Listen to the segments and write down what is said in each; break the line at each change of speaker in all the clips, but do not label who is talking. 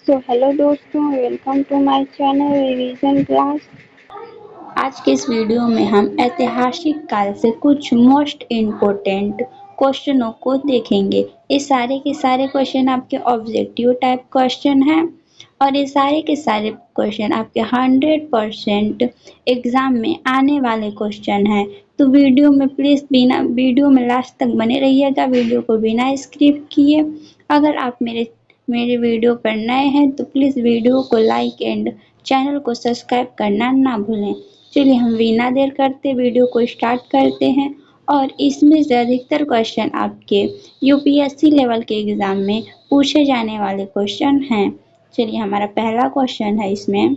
सो hello दोस्तों, welcome to my channel revision class. आज के इस वीडियो में हम ऐतिहासिक काल से कुछ मोस्ट इम्पोर्टेंट क्वेश्चनों को देखेंगे। ये सारे के सारे क्वेश्चन आपके ऑब्जेक्टिव टाइप क्वेश्चन हैं और ये सारे के सारे क्वेश्चन आपके 100% एग्जाम में आने वाले क्वेश्चन हैं। तो वीडियो में प्लीज़ वीडियो में लास्ट तक बने रहिएगा, वीडियो को बिना स्किप किए। अगर आप मेरे वीडियो पर नए हैं तो प्लीज़ वीडियो को लाइक एंड चैनल को सब्सक्राइब करना ना भूलें। चलिए हम बिना देर करते वीडियो को स्टार्ट करते हैं और इसमें से अधिकतर क्वेश्चन आपके यूपीएससी लेवल के एग्जाम में पूछे जाने वाले क्वेश्चन हैं। चलिए हमारा पहला क्वेश्चन है इसमें,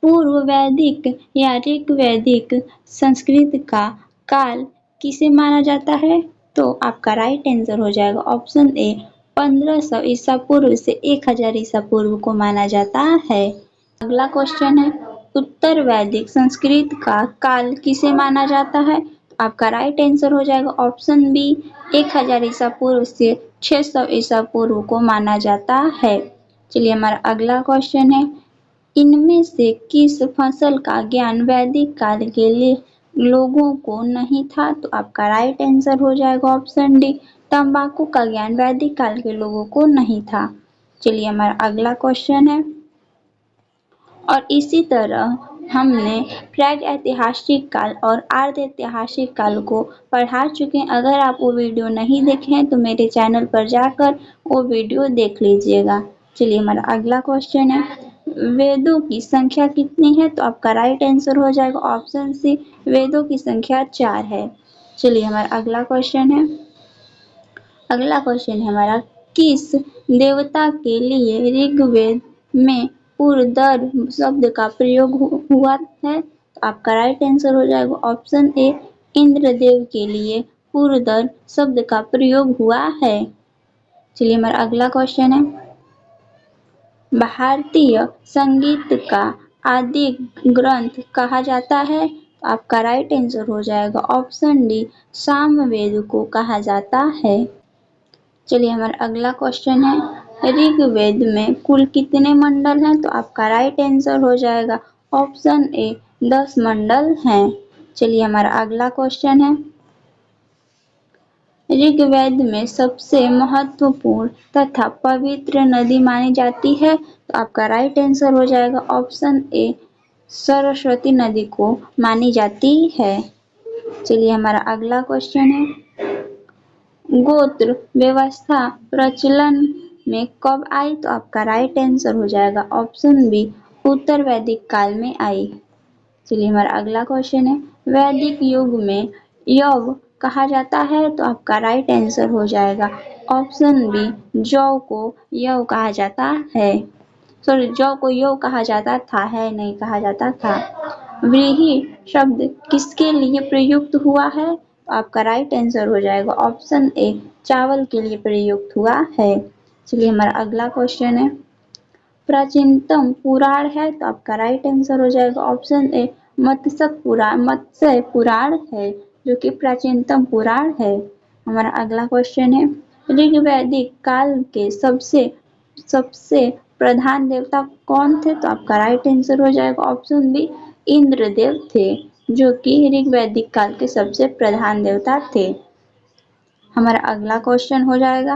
पूर्व वैदिक या ऋग्वैदिक संस्कृत का काल किसे माना जाता है? तो आपका राइट आंसर हो जाएगा ऑप्शन ए 1500 ईसा पूर्व से 1000 ईसा पूर्व को माना जाता है। अगला क्वेश्चन है, उत्तर वैदिक संस्कृत का काल किसे माना जाता है? आपका राइट आंसर हो जाएगा ऑप्शन बी 1000 ईसा पूर्व से 600 ईसा पूर्व को माना जाता है। चलिए हमारा अगला क्वेश्चन है, इनमें से किस फसल का ज्ञान वैदिक काल के लिए लोगों को नहीं था? तो आपका राइट आंसर हो जाएगा ऑप्शन डी तंबाकू का ज्ञान वैदिक काल के लोगों को नहीं था। चलिए हमारा अगला क्वेश्चन है, और इसी तरह हमने प्राग ऐतिहासिक काल और आर्य ऐतिहासिक काल को पढ़ा चुके हैं। अगर आप वो वीडियो नहीं देखे हैं तो मेरे चैनल पर जाकर वो वीडियो देख लीजिएगा। चलिए हमारा अगला क्वेश्चन है, वेदों की संख्या कितनी है? तो आपका राइट आंसर हो जाएगा ऑप्शन सी वेदों की संख्या 4 है। चलिए हमारा अगला क्वेश्चन है, हमारा, किस देवता के लिए ऋग्वेद में ऊर्ध्व शब्द का प्रयोग हुआ है? तो आपका राइट आंसर हो जाएगा ऑप्शन ए इंद्रदेव के लिए ऊर्ध्व शब्द का प्रयोग हुआ है। चलिए हमारा अगला क्वेश्चन है, भारतीय संगीत का आदि ग्रंथ कहा जाता है? तो आपका राइट आंसर हो जाएगा ऑप्शन डी सामवेद को कहा जाता है। चलिए हमारा अगला क्वेश्चन है, ऋग्वेद में कुल कितने मंडल हैं? तो आपका राइट आंसर हो जाएगा ऑप्शन ए 10 मंडल हैं। चलिए हमारा अगला क्वेश्चन है, ऋग्वेद में सबसे महत्वपूर्ण तथा पवित्र नदी मानी जाती है? तो आपका राइट आंसर हो जाएगा ऑप्शन ए सरस्वती नदी को मानी जाती है। चलिए हमारा अगला क्वेश्चन है, गोत्र व्यवस्था प्रचलन में कब आई? तो आपका राइट आंसर हो जाएगा ऑप्शन बी उत्तर वैदिक काल में आई। चलिए हमारा अगला क्वेश्चन है, वैदिक युग में यव कहा जाता है? तो आपका राइट आंसर हो जाएगा ऑप्शन बी जौ को यव कहा जाता है। जौ को यव कहा जाता था, है नहीं कहा जाता था। व्रीहि शब्द किसके लिए प्रयुक्त हुआ है? तो आपका राइट आंसर हो जाएगा ऑप्शन ए चावल के लिए प्रयुक्त हुआ है। चलिए हमारा अगला क्वेश्चन है, प्राचीनतम पुराण है? तो आपका राइट आंसर हो जाएगा ऑप्शन ए मत्स्य पुराण है, जो कि प्राचीनतम पुराण है। हमारा अगला क्वेश्चन है, ऋग्वैदिक काल के सबसे प्रधान देवता कौन थे? तो आपका राइट आंसर हो जाएगा ऑप्शन बी इंद्रदेव थे, जो कि ऋग्वैदिक काल के सबसे प्रधान देवता थे। हमारा अगला क्वेश्चन हो जाएगा,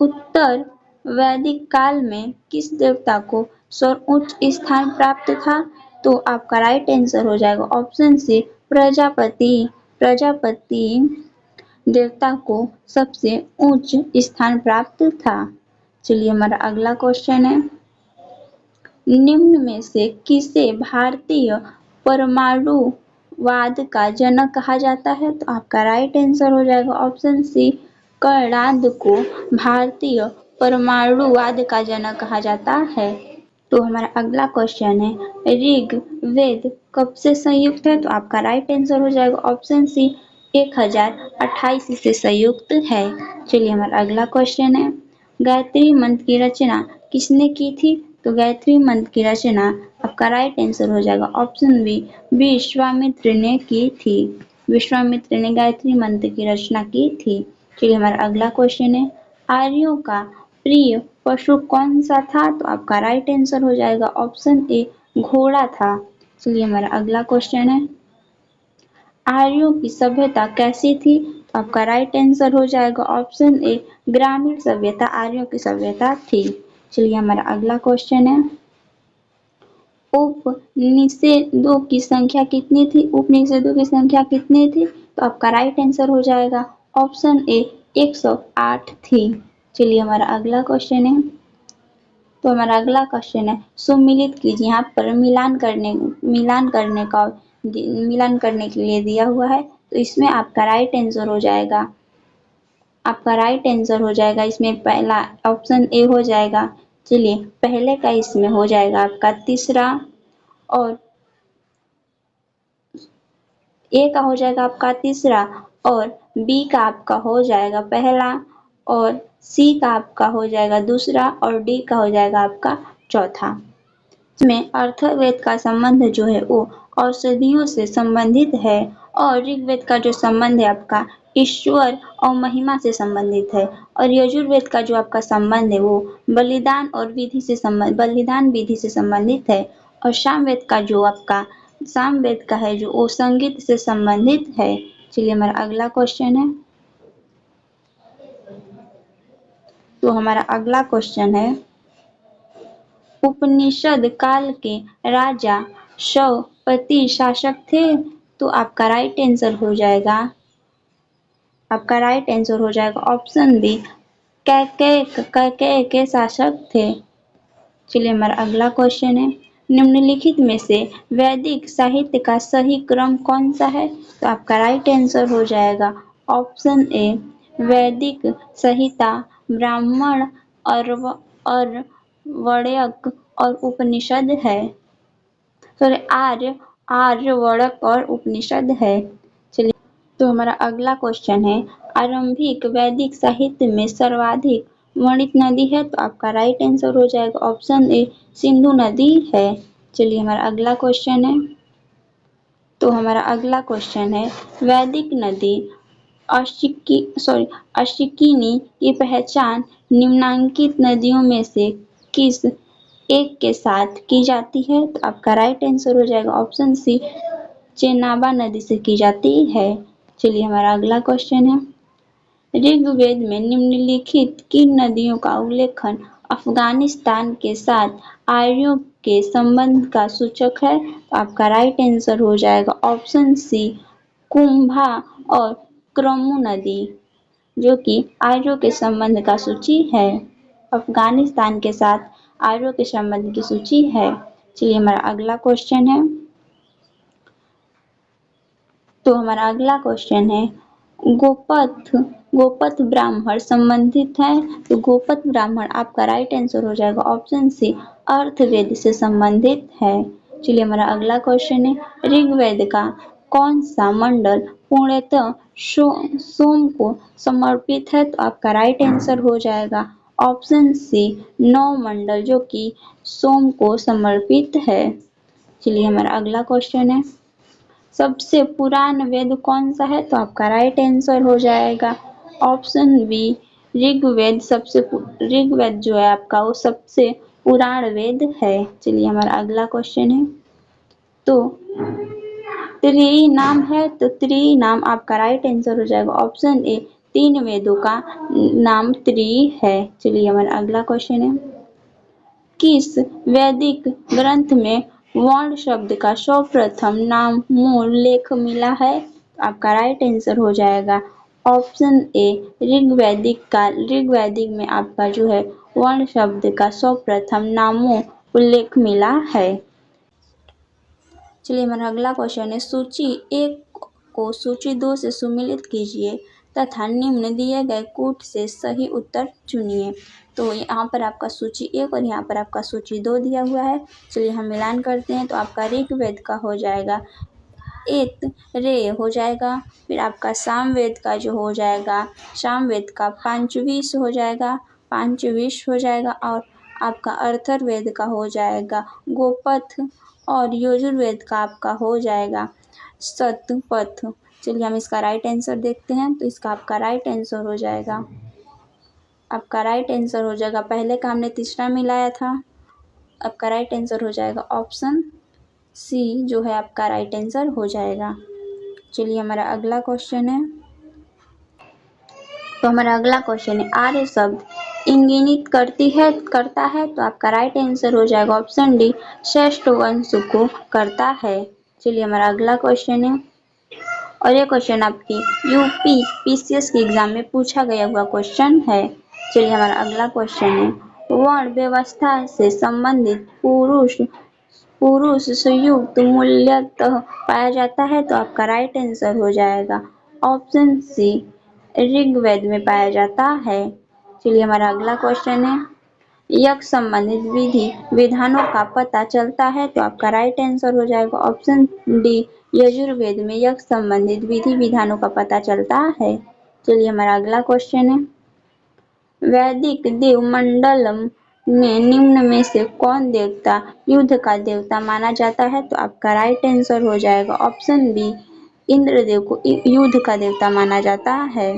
उत्तर वैदिक काल में किस देवता को सर्वोच्च स्थान प्राप्त था? तो आपका राइट आंसर हो जाएगा ऑप्शन सी प्रजापति देवता को सबसे उच्च स्थान प्राप्त था। चलिए हमारा अगला क्वेश्चन है, निम्न में से किसे भारतीय परमाणुवाद का जनक कहा जाता है? तो आपका राइट आंसर हो जाएगा ऑप्शन सी कर्णाद को भारतीय परमाणुवाद का जनक कहा जाता है। तो हमारा अगला क्वेश्चन है, ऋग्वेद कब से संयुक्त है? तो आपका राइट आंसर हो जाएगा ऑप्शन सी 1028 से संयुक्त है। चलिए हमारा अगला क्वेश्चन है, गायत्री मंत्र की रचना किसने की थी? तो गायत्री मंत्र की रचना आपका राइट आंसर हो जाएगा ऑप्शन बी विश्वामित्र ने की थी। विश्वामित्र ने गायत्री मंत्र की रचना की थी। चलिए हमारा अगला क्वेश्चन है, आर्यों का प्रिय पशु कौन सा था? तो आपका राइट आंसर हो जाएगा ऑप्शन ए घोड़ा था। चलिए हमारा अगला क्वेश्चन है, आर्यों की सभ्यता कैसी थी? तो आपका राइट आंसर हो जाएगा ऑप्शन ए ग्रामीण सभ्यता आर्यों की सभ्यता थी। चलिए हमारा अगला क्वेश्चन है, उपनिषदों की संख्या कितनी थी? उपनिषदों की संख्या कितनी थी? तो आपका राइट आंसर हो जाएगा ऑप्शन ए 108 थी। चलिए हमारा अगला क्वेश्चन है, तो हमारा अगला क्वेश्चन है, सुमिलित कीजिए। यहाँ पर मिलान करने के लिए दिया हुआ है, तो इसमें आपका राइट आंसर हो जाएगा, इसमें पहला ऑप्शन ए हो जाएगा। चलिए पहले का इसमें हो जाएगा आपका तीसरा, और ए का हो जाएगा आपका तीसरा, और बी का आपका हो जाएगा पहला, और सी का आपका हो जाएगा दूसरा, और डी का हो जाएगा आपका चौथा। इसमें अथर्ववेद का संबंध जो है वो औषधियों से संबंधित है, और ऋग्वेद का जो संबंध है आपका ईश्वर और महिमा से संबंधित है, और यजुर्वेद का जो आपका संबंध है वो बलिदान विधि से संबंधित है, और सामवेद का है जो वो संगीत से संबंधित है। चलिए हमारा अगला क्वेश्चन है, तो हमारा अगला क्वेश्चन है, उपनिषद काल के राजा शवपति शासक थे? तो आपका राइट आंसर हो जाएगा ऑप्शन बी कैकेय के शासक थे। चलिए हमारा अगला क्वेश्चन है, निम्नलिखित में से वैदिक साहित्य का सही क्रम कौन सा है? तो आपका राइट आंसर हो जाएगा ऑप्शन ए वैदिक संहिता, ब्राह्मण, अर्वणक और उपनिषद है। सॉरी, आर्यवर्णक और उपनिषद है। चलिए, तो हमारा अगला क्वेश्चन है, आरंभिक वैदिक साहित्य में सर्वाधिक वर्णित नदी है? तो आपका राइट आंसर हो जाएगा ऑप्शन ए सिंधु नदी है। चलिए हमारा अगला क्वेश्चन है, वैदिक नदी अश्विनी की पहचान निम्नांकित नदियों में से किस एक के साथ की जाती है? तो आपका राइट आंसर हो जाएगा ऑप्शन सी चेनाबा नदी से की जाती है। चलिए हमारा अगला क्वेश्चन है, ऋग्वेद में निम्नलिखित किन नदियों का उल्लेखन अफगानिस्तान के साथ आर्यों के संबंध का सूचक है? तो आपका राइट आंसर हो जाएगा ऑप्शन सी कुंभा और क्रमु नदी, जो कि आर्यों के संबंध का सूची है। अफगानिस्तान के साथ आर्यों के संबंध की सूची है। चलिए हमारा अगला क्वेश्चन है, गोपथ ब्राह्मण संबंधित है? तो गोपथ ब्राह्मण आपका राइट आंसर हो जाएगा ऑप्शन सी अर्थवेद से संबंधित है। चलिए हमारा अगला क्वेश्चन है, ऋग्वेद का कौन सा मंडल पूर्णतः सोम को समर्पित है? तो आपका राइट आंसर हो जाएगा ऑप्शन सी 9 मंडल, जो कि सोम को समर्पित है। चलिए हमारा अगला क्वेश्चन है, सबसे पुरान वेद कौन सा है? तो आपका राइट आंसर हो जाएगा ऑप्शन बी ऋग्वेद जो है आपका वो सबसे पुराण वेद है। चलिए हमारा अगला क्वेश्चन है, तो त्रिई नाम है? तो त्रिई नाम आपका राइट आंसर हो जाएगा ऑप्शन ए 3 वेदों का नाम त्रिई है। चलिए हमारा अगला क्वेश्चन है, किस वैदिक ग्रंथ में वर्ण शब्द का सर्वप्रथम नाम मूल लेख मिला है? आपका राइट आंसर हो जाएगा ऑप्शन ए ऋग्वैदिक में आपका जो है वर्ण शब्द का सर्वप्रथम नामों उल्लेख मिला है। चलिए हमारा अगला क्वेश्चन है, सूची 1 को सूची 2 से सुमेलित कीजिए तथा निम्न दिए गए कूट से सही उत्तर चुनिए। तो यहाँ पर आपका सूची 1 और यहाँ पर आपका सूची 2 दिया हुआ है। चलिए हम मिलान करते हैं, तो आपका ऋग्वेद का हो जाएगा एत रे हो जाएगा, फिर आपका सामवेद का जो हो जाएगा सामवेद का पंचविश हो जाएगा, और आपका अथर्ववेद का हो जाएगा गोपथ, और यजुर्वेद का आपका हो जाएगा शतपथ। चलिए हम इसका राइट आंसर देखते हैं, तो इसका आपका राइट आंसर हो जाएगा आपका राइट आंसर हो जाएगा, पहले का हमने तीसरा मिलाया था। आपका राइट आंसर हो जाएगा ऑप्शन सी जो है आपका राइट आंसर हो जाएगा। चलिए हमारा अगला क्वेश्चन है। तो हमारा अगला क्वेश्चन है आर्य शब्द इंगित करता है तो आपका राइट आंसर हो जाएगा ऑप्शन डी श्रेष्ठ वंश को करता है। चलिए हमारा अगला क्वेश्चन है और ये क्वेश्चन आपकी यूपी पीसीएस के एग्जाम में पूछा गया हुआ क्वेश्चन है। चलिए हमारा अगला क्वेश्चन है वर्ण व्यवस्था से संबंधित पुरुष संयुक्त मूलतः पाया जाता है तो आपका राइट आंसर हो जाएगा ऑप्शन सी ऋग्वेद में पाया जाता है। चलिए हमारा अगला क्वेश्चन है यज्ञ संबंधित विधि विधानों का पता चलता है तो आपका राइट आंसर हो जाएगा ऑप्शन डी यजुर्वेद में यज्ञ संबंधित विधि विधानों का पता चलता है। चलिए हमारा अगला क्वेश्चन है वैदिक देव मंडलम में निम्न में से कौन देवता युद्ध का देवता माना जाता है तो आपका राइट आंसर हो जाएगा ऑप्शन बी इंद्रदेव को युद्ध का देवता माना जाता है।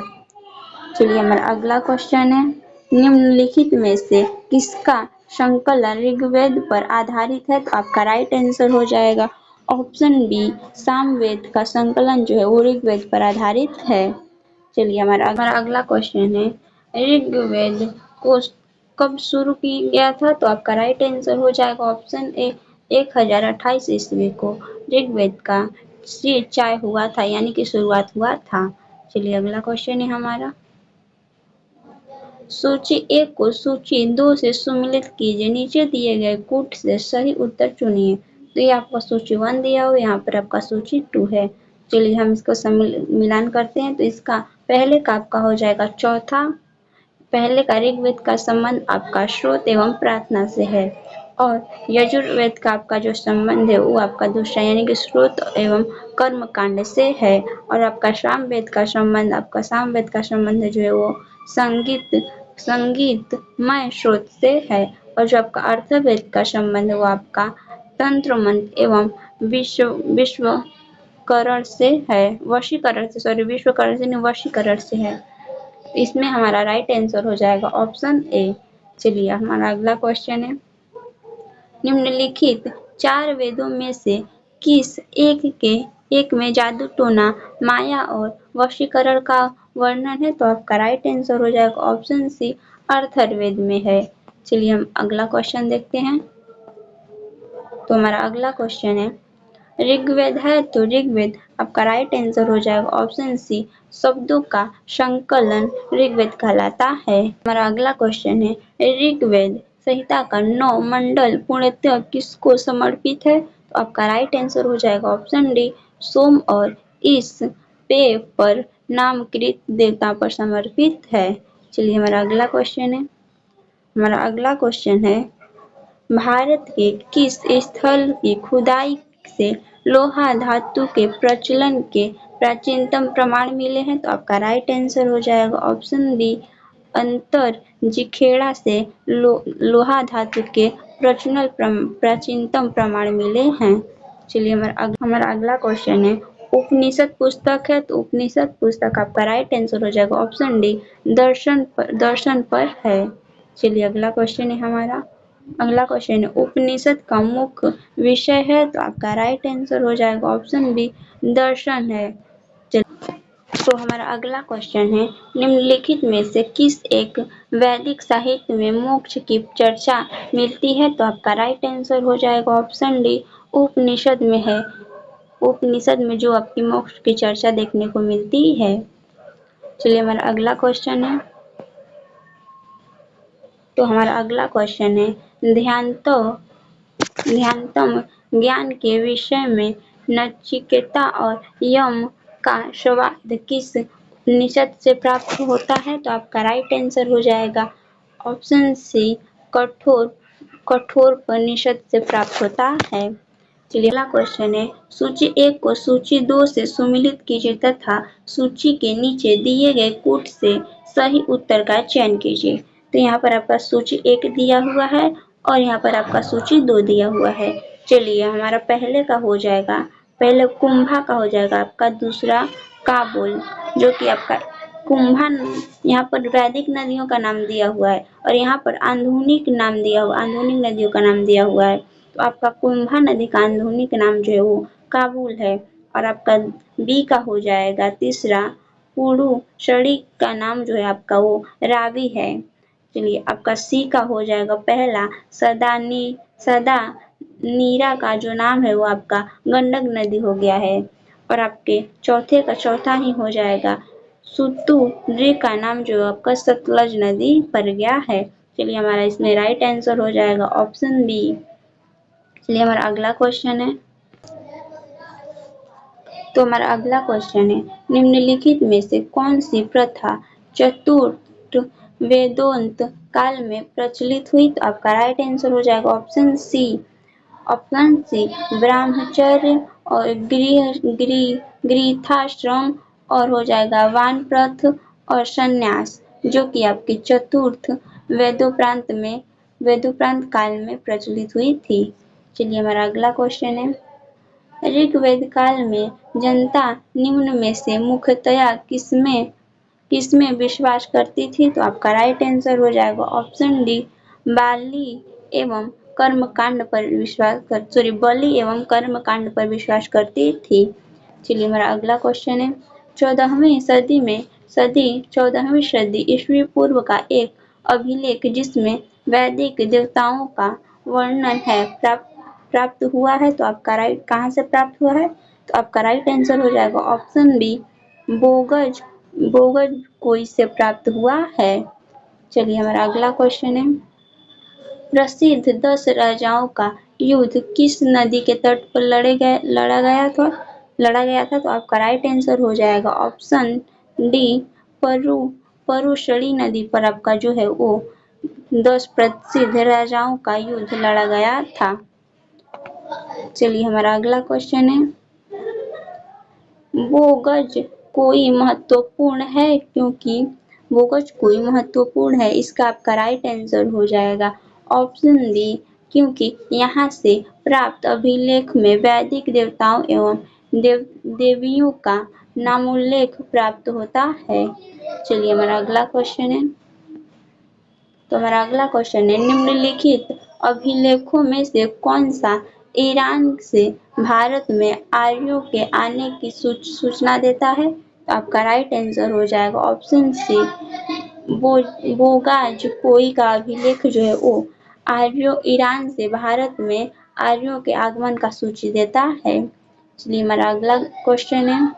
चलिए हमारा अगला क्वेश्चन है निम्नलिखित में से किसका संकलन ऋग्वेद पर आधारित है तो आपका राइट आंसर हो जाएगा ऑप्शन बी सामवेद का संकलन जो है वो ऋग्वेद पर आधारित है। चलिए हमारा अगला क्वेश्चन है ऋग्वेद को कब शुरू किया गया था तो आपका राइट आंसर हो जाएगा ऑप्शन ए 1028 ईस्वी को ऋग्वेद का चाय हुआ था यानी कि शुरुआत हुआ था। चलिए अगला क्वेश्चन है हमारा सूची 1 को सूची 2 से सम्मिलित कीजिए नीचे दिए गए कूट से सही उत्तर चुनिए। तो ये आपका सूची 1 दिया हुआ यहाँ पर आपका सूची 2 है। चलिए हम इसको मिलान करते हैं तो इसका पहले का आपका हो जाएगा चौथा पहले का ऋग्वेद का संबंध आपका श्रोत एवं प्रार्थना से है और यजुर्वेद का आपका जो संबंध है वो आपका दूसरा यानी कि श्रोत एवं कर्म कांड से है और आपका सामवेद का संबंध जो है वो संगीतमय स्रोत से है और जो आपका अर्थवेद का संबंध है वो आपका तंत्र मंत्र एवं विश्वकरण से है वशीकरण से है। इसमें हमारा राइट आंसर हो जाएगा ऑप्शन ए। चलिए हमारा अगला क्वेश्चन है निम्नलिखित 4 वेदों में से किस एक में जादू टोना माया और वशीकरण का वर्णन है तो आपका राइट आंसर हो जाएगा ऑप्शन सी अथर्ववेद में है। चलिए हम अगला क्वेश्चन देखते हैं। तो हमारा अगला क्वेश्चन है ऋग्वेद है तो ऋग्वेद आपका राइट आंसर हो जाएगा ऑप्शन सी शब्दों का संकलन ऋग्वेद कहलाता है। हमारा अगला क्वेश्चन है ऋग्वेद संहिता का 9 मंडल पूर्णतः किसको समर्पित है तो आपका राइट आंसर हो जाएगा ऑप्शन डी सोम और इस पेय पर नामकृत देवता पर समर्पित है। चलिए हमारा अगला क्वेश्चन है भारत के किस स्थल की खुदाई से लोहा धातु के प्रचलन के प्राचीनतम प्रमाण मिले हैं तो आपका राइट आंसर हो जाएगा ऑप्शन डी अंतर जिखेड़ा से लोहा धातु के प्राचीनतम प्रमाण मिले हैं। चलिए हमारा अगला क्वेश्चन है उपनिषद पुस्तक है तो उपनिषद पुस्तक आपका राइट आंसर हो जाएगा ऑप्शन डी दर्शन पर है। चलिए अगला क्वेश्चन है हमारा अगला क्वेश्चन है उपनिषद का मुख्य विषय है तो आपका राइट आंसर हो जाएगा ऑप्शन बी दर्शन है। तो हमारा अगला क्वेश्चन है निम्नलिखित में से किस एक वैदिक साहित्य में मोक्ष की चर्चा मिलती है तो आपका राइट आंसर हो जाएगा ऑप्शन डी उपनिषद में है। उपनिषद में जो आपकी मोक्ष की चर्चा देखने को मिलती है। चलिए हमारा अगला क्वेश्चन है तो हमारा अगला क्वेश्चन है ध्यानतम ज्ञान के विषय में नचिकेता और यम का संवाद किस उपनिषद से प्राप्त होता है तो आपका राइट आंसर हो जाएगा ऑप्शन सी कठोपनिषद से प्राप्त होता है। चलिए अगला क्वेश्चन है सूची 1 को सूची 2 से सम्मिलित कीजिए तथा सूची के नीचे दिए गए कूट से सही उत्तर का चयन कीजिए। तो यहाँ पर आपका सूची 1 दिया हुआ है और यहाँ पर आपका सूची 2 दिया हुआ है। चलिए हमारा पहले का हो जाएगा पहले कुंभा का हो जाएगा आपका दूसरा काबुल जो कि आपका कुंभा यहाँ पर वैदिक नदियों का नाम दिया हुआ है और यहाँ पर आधुनिक नाम दिया हुआ, आधुनिक नदियों का नाम दिया हुआ है। तो आपका कुंभा नदी का आधुनिक नाम जो है वो काबुल है। और आपका बी का हो जाएगा तीसरा, पुडुचेरी का नाम जो है आपका वो रावी है। चलिए आपका सी का हो जाएगा पहला, सदा नीरा का जो नाम है वो आपका गंडक नदी हो गया है। और आपके चौथे का चौथा ही हो जाएगा, सुतुद्री का नाम जो आपका सतलज नदी पड़ गया है। चलिए हमारा इसमें राइट आंसर हो जाएगा ऑप्शन बी। चलिए हमारा अगला क्वेश्चन है। तो हमारा अगला क्वेश्चन है, निम्नलिखित में से कौन सी प्रथा चतुर्थ वेदोक्त काल में प्रचलित हुई? तो आपका राइट आंसर हो जाएगा ऑप्शन सी। ऑप्शन सी ब्रह्मचर्य और गृहस्थाश्रम और हो जाएगा वानप्रस्थ और संन्यास, जो कि आपकी चतुर्थ वेदोपरांत काल में प्रचलित हुई थी। चलिए हमारा अगला क्वेश्चन है, ऋग्वेद काल में जनता निम्न में से मुख्यतया किसमें विश्वास करती थी? तो आपका राइट आंसर हो जाएगा ऑप्शन डी, बलि एवं कर्मकांड पर विश्वास करती थी। चलिए हमारा अगला क्वेश्चन है, 14वीं सदी ईस्वी पूर्व का एक अभिलेख जिसमें वैदिक देवताओं का वर्णन है प्राप्त हुआ है। तो आपका राइट कहाँ से प्राप्त हुआ है? तो आपका राइट आंसर हो जाएगा ऑप्शन बी, बोगज कोई से प्राप्त हुआ है। चलिए हमारा अगला क्वेश्चन है, प्रसिद्ध 10 राजाओं का युद्ध किस नदी के तट पर लड़ा गया था? तो आपका राइट आंसर हो जाएगा ऑप्शन डी, परुशड़ी नदी पर आपका जो है वो 10 प्रसिद्ध राजाओं का युद्ध लड़ा गया था। चलिए हमारा अगला क्वेश्चन है, बोगज कोई महत्वपूर्ण है क्योंकि बोगज कोई महत्वपूर्ण है, इसका आपका राइट आंसर हो जाएगा ऑप्शन डी, क्योंकि यहाँ से प्राप्त अभिलेख में वैदिक देवताओं एवं देवियों का नामोल्लेख प्राप्त होता है। चलिए हमारा अगला क्वेश्चन है, तो हमारा अगला क्वेश्चन है, निम्नलिखित अभिलेखों में से कौन सा ईरान से भारत में आर्यों के आने की सूचना देता है? तो आपका राइट आंसर हो जाएगा ऑप्शन सी, बोगाज कोई का अभिलेख जो है वो ईरान से भारत में आर्यों के आगमन का सूची देता है। चलिए हमारा अगला क्वेश्चन है,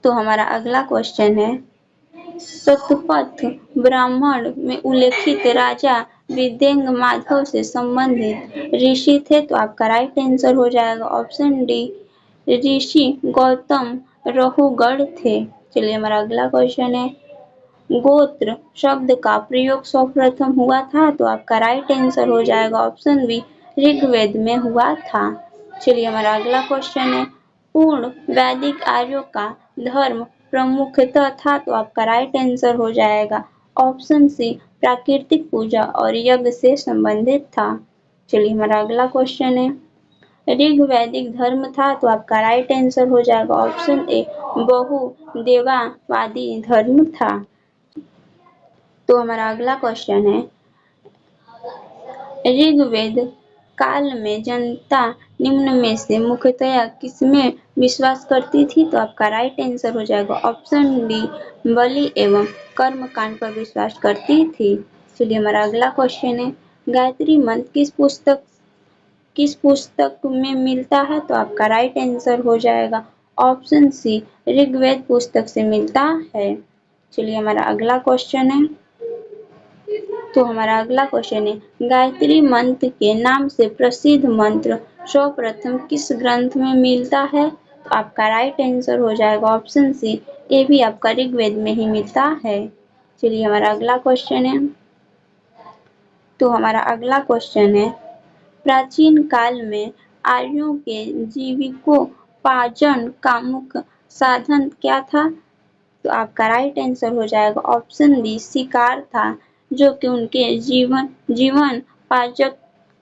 तो हमारा अगला क्वेश्चन है, शतपथ ब्राह्मण में उल्लेखित राजा विदेंग माधव से संबंधित ऋषि थे? तो आपका राइट आंसर हो जाएगा ऑप्शन डी, ऋषि गौतम रहुगढ़ थे। चलिए हमारा अगला क्वेश्चन है, गोत्र शब्द का प्रयोग सर्वप्रथम हुआ था? तो आपका राइट आंसर हो जाएगा ऑप्शन बी, ऋग्वेद में हुआ था। चलिए हमारा अगला क्वेश्चन है, पूर्ण वैदिक आर्यों का धर्म प्रमुखतः था? तो आपका राइट आंसर हो जाएगा ऑप्शन सी, प्राकृतिक पूजा और यज्ञ से संबंधित था। चलिए हमारा अगला क्वेश्चन है, ऋग्वैदिक धर्म था? तो आपका राइट आंसर हो जाएगा ऑप्शन ए, बहुदेववादी धर्म था। तो हमारा अगला क्वेश्चन है, ऋग्वेद काल में जनता निम्न में से मुख्यतया किसमें विश्वास करती थी? तो आपका राइट आंसर हो जाएगा ऑप्शन डी, बलि एवं कर्मकांड पर विश्वास करती थी। चलिए हमारा अगला क्वेश्चन है, गायत्री मंत्र किस पुस्तक में मिलता है? तो आपका राइट आंसर हो जाएगा ऑप्शन सी, ऋग्वेद पुस्तक से मिलता है। चलिए हमारा अगला क्वेश्चन है, तो हमारा अगला क्वेश्चन है, गायत्री मंत्र के नाम से प्रसिद्ध मंत्र सर्वप्रथम किस ग्रंथ में मिलता है? तो आपका राइट आंसर हो जाएगा ऑप्शन सी, ये भी आपका ऋग्वेद में ही मिलता है। चलिए हमारा अगला क्वेश्चन है, तो हमारा अगला क्वेश्चन है, प्राचीन काल में आर्यों के जीविकोपार्जन का मुख्य साधन क्या था? तो आपका राइट आंसर हो जाएगा ऑप्शन बी, शिकार था, जो कि उनके जीवनोपार्जन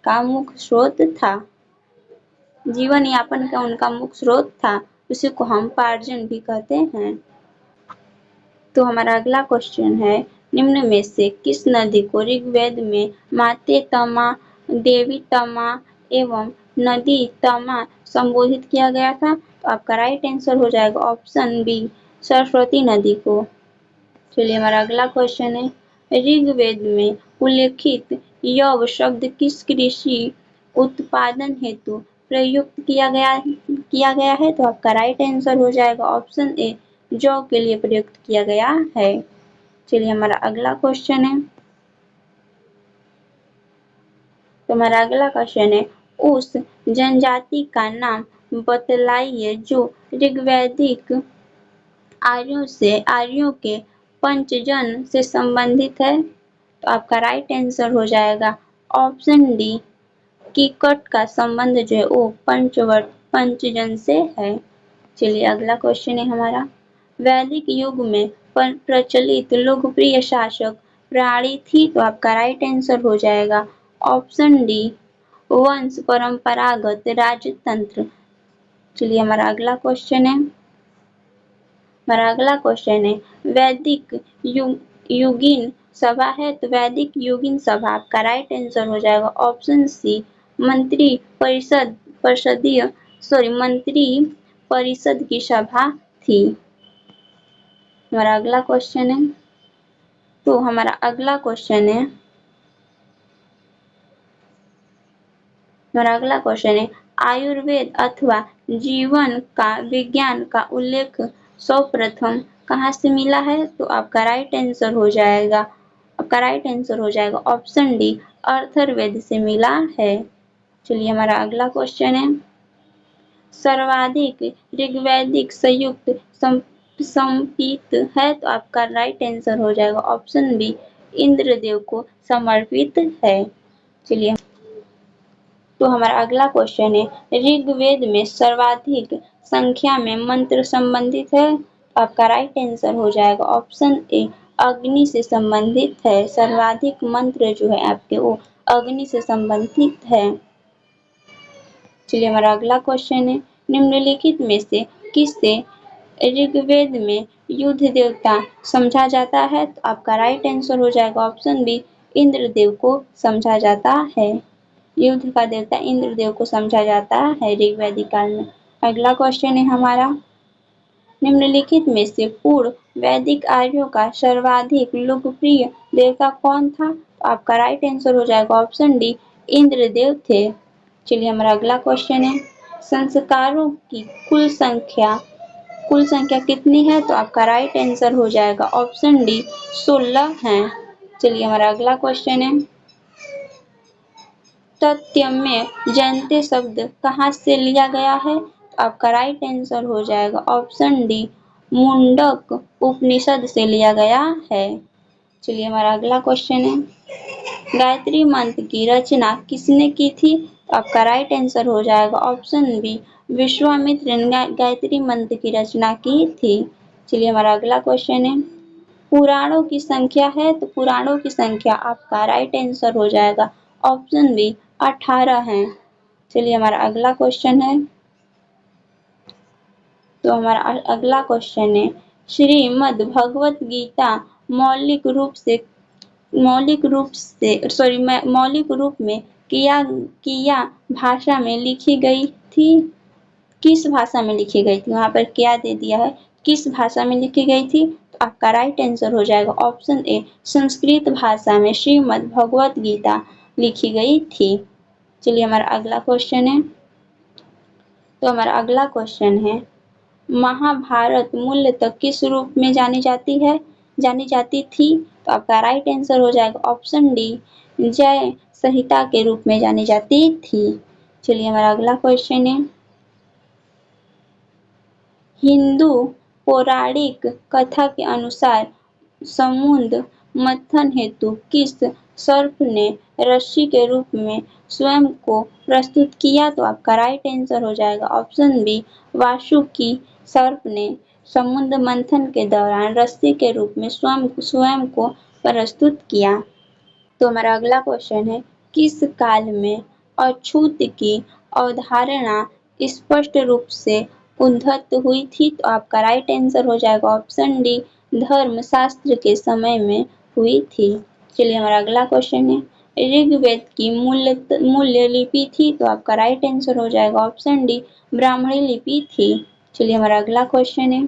का मुख्य स्रोत था। जीवन यापन का उनका मुख्य स्रोत था, उसी को हम पार्जन भी कहते हैं। तो हमारा अगला क्वेश्चन है, निम्न में से किस नदी को ऋग्वेद में माते तमा, देवी तमा एवं नदी तमा संबोधित किया गया था? तो आपका राइट आंसर हो जाएगा ऑप्शन बी, सरस्वती नदी को। चलिए हमारा अगला क्वेश्चन है, ऋग्वेद में उल्लेखित यव शब्द किस कृषि उत्पादन हेतु प्रयुक्त किया गया है? तो आपका राइट आंसर हो जाएगा ऑप्शन ए, जौ के लिए प्रयुक्त किया गया है। चलिए हमारा अगला क्वेश्चन है, तो हमारा अगला क्वेश्चन है, उस जनजाति का नाम बतलाइए जो ऋग्वैदिक आर्यों के पंचजन से संबंधित है। तो आपका राइट आंसर हो जाएगा ऑप्शन डी, कीकट का संबंध जो है वो पंचजन से है। चलिए अगला क्वेश्चन है हमारा, वैदिक युग में प्रचलित लोकप्रिय शासक प्रणाली थी? तो आपका राइट आंसर हो जाएगा ऑप्शन डी, वंश परंपरागत राजतंत्र। चलिए हमारा अगला क्वेश्चन है, वैदिक युगीन सभा है? तो वैदिक युगीन सभा आपका राइट आंसर हो जाएगा ऑप्शन सी, मंत्री परिषद की सभा थी। हमारा अगला क्वेश्चन है, तो हमारा अगला क्वेश्चन है, आयुर्वेद अथवा जीवन का विज्ञान का उल्लेख सर्वप्रथम कहाँ से मिला है? तो आपका राइट आंसर हो जाएगा ऑप्शन डी, अथर्ववेद से मिला है। चलिए हमारा अगला क्वेश्चन है, सर्वाधिक ऋग्वैदिक संयुक्त संपित है? तो आपका राइट आंसर हो जाएगा ऑप्शन बी, इंद्रदेव को समर्पित है। चलिए, तो हमारा अगला क्वेश्चन है, ऋग्वेद में सर्वाधिक संख्या में मंत्र संबंधित है? आपका राइट आंसर हो जाएगा ऑप्शन ए, अग्नि से संबंधित है। सर्वाधिक मंत्र जो है आपके वो अग्नि से संबंधित है। चलिए हमारा अगला क्वेश्चन है, निम्नलिखित में से किसे ऋग्वेद में युद्ध देवता समझा जाता है? तो आपका राइट आंसर हो जाएगा ऑप्शन बी, इंद्रदेव को समझा जाता है। युद्ध का देवता इंद्रदेव को समझा जाता है ऋग्वैदिक काल में। अगला क्वेश्चन है हमारा, निम्नलिखित में से पूर्व वैदिक आर्यों का सर्वाधिक लोकप्रिय देवता कौन था? तो आपका राइट आंसर हो जाएगा ऑप्शन डी, इंद्रदेव थे। चलिए हमारा अगला क्वेश्चन है, संस्कारों की कुल संख्या कितनी है? तो आपका राइट आंसर हो जाएगा ऑप्शन डी, 16 है। चलिए हमारा अगला क्वेश्चन है, तथ्य में जयते शब्द कहाँ से लिया गया है? तो आपका राइट आंसर हो जाएगा ऑप्शन डी, मुंडक उपनिषद से लिया गया है। चलिए हमारा अगला क्वेश्चन है, गायत्री मंत्र की रचना किसने की थी? तो आपका राइट आंसर हो जाएगा ऑप्शन बी, विश्वामित्र ने गायत्री मंत्र की रचना की थी। चलिए हमारा अगला क्वेश्चन है, पुराणों की संख्या है? तो पुराणों की संख्या आपका राइट आंसर हो जाएगा ऑप्शन बी, 18 है। चलिए हमारा अगला क्वेश्चन है, तो हमारा अगला क्वेश्चन है, श्रीमद् भगवत गीता मौलिक रूप में किया भाषा में लिखी गई थी? किस भाषा में लिखी गई थी? वहाँ पर क्या दे दिया है, किस भाषा में लिखी गई थी? तो आपका राइट आंसर हो जाएगा ऑप्शन ए, संस्कृत भाषा में श्रीमद् भगवत गीता लिखी गई थी। चलिए हमारा अगला क्वेश्चन है, तो हमारा अगला क्वेश्चन है, महाभारत मूलतः किस रूप में जानी जाती थी? तो आपका राइट आंसर हो जाएगा ऑप्शन डी, जय संहिता के रूप में जानी जाती थी। चलिए हमारा अगला क्वेश्चन है, हिंदू पौराणिक कथा के अनुसार समुद्र मंथन हेतु किस सर्प ने ऋषि के रूप में स्वयं को प्रस्तुत किया? तो आपका राइट आंसर हो जाएगा ऑप्शन बी, वासुकी सर्प ने समुद्र मंथन के दौरान ऋषि के रूप में स्वयं को प्रस्तुत किया। तो हमारा अगला क्वेश्चन है, किस काल में अछूत की अवधारणा स्पष्ट रूप से उद्धत हुई थी? तो आपका राइट आंसर हो जाएगा ऑप्शन डी, धर्मशास्त्र के समय में हुई थी। चलिए हमारा अगला क्वेश्चन है, ऋग्वेद की मूल्य लिपि थी, तो आपका राइट आंसर हो जाएगा ऑप्शन डी ब्राह्मणी लिपि थी। चलिए हमारा अगला क्वेश्चन है,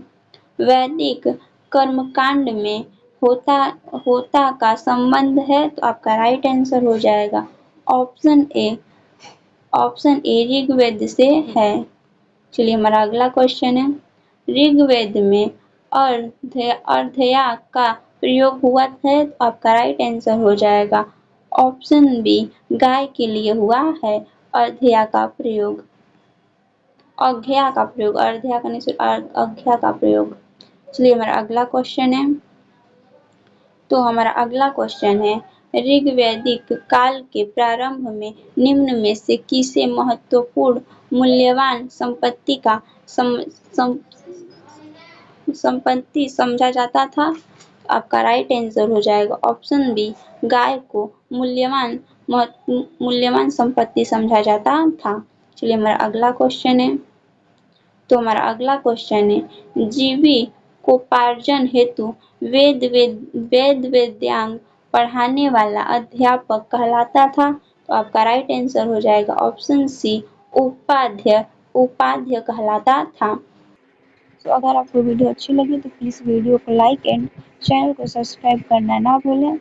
वैदिक कर्मकांड में होता होता का संबंध है, तो आपका राइट आंसर हो जाएगा ऑप्शन ए ऋग्वेद से है। चलिए हमारा अगला क्वेश्चन है, ऋग्वेद में अर्धया का प्रयोग हुआ है, तो आपका राइट आंसर हो जाएगा ऑप्शन बी गाय के लिए हुआ है अर्धया का प्रयोग, अघ्या का प्रयोग, अर्ध्या का नहीं अघ्या का प्रयोग। चलिए हमारा अगला क्वेश्चन है, तो हमारा अगला क्वेश्चन है, ऋग्वैदिक काल के प्रारंभ में निम्न में से किसे महत्वपूर्ण मूल्यवान संपत्ति समझा जाता था? आपका राइट आंसर हो जाएगा ऑप्शन बी गाय को मूल्यवान संपत्ति समझा जाता था। चलिए हमारा अगला क्वेश्चन है, तो हमारा अगला क्वेश्चन है, जीविकोपार्जन हेतु वेद वेद्यांग पढ़ाने वाला अध्यापक कहलाता था, तो आपका राइट आंसर हो जाएगा ऑप्शन सी उपाध्याय कहलाता था। तो अगर आपको वीडियो अच्छी लगी तो प्लीज़ वीडियो को लाइक एंड चैनल को सब्सक्राइब करना ना भूलें।